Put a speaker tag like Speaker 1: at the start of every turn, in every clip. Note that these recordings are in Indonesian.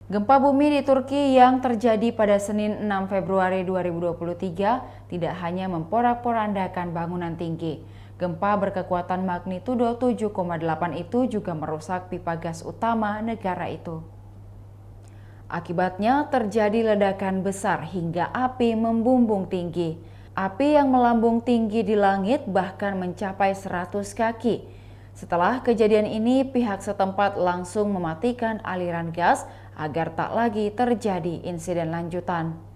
Speaker 1: Gempa bumi di Turki yang terjadi pada Senin 6 Februari 2023 tidak hanya memporak-porandakan bangunan tinggi. Gempa berkekuatan magnitudo 7,8 itu juga merusak pipa gas utama negara itu. Akibatnya terjadi ledakan besar hingga api membumbung tinggi. Api yang melambung tinggi di langit bahkan mencapai 100 kaki. Setelah kejadian ini, pihak setempat langsung mematikan aliran gas agar tak lagi terjadi insiden lanjutan.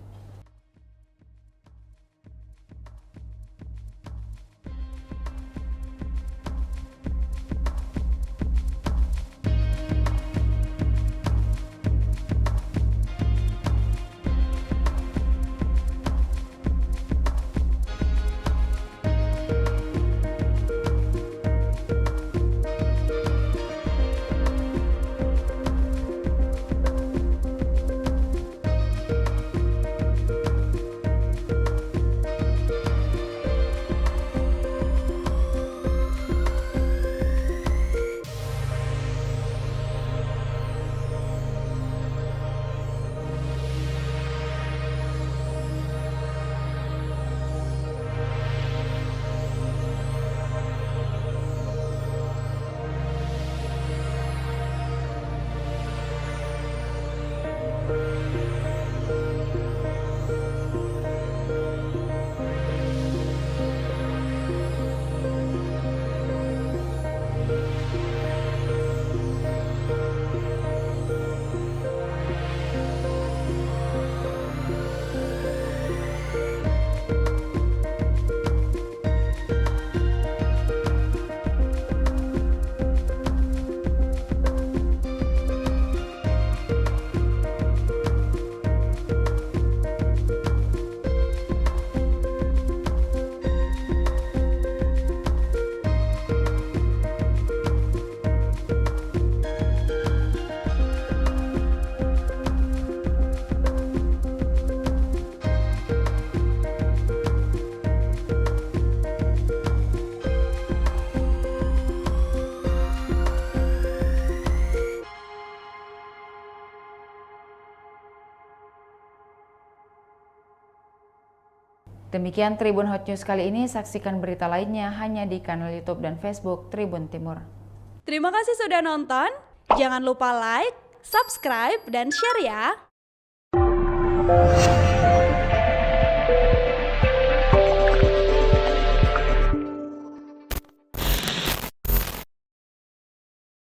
Speaker 1: Demikian Tribun Hot News kali ini, saksikan berita lainnya hanya di kanal YouTube dan Facebook Tribun Timur.
Speaker 2: Terima kasih sudah nonton, jangan lupa like, subscribe, dan share ya!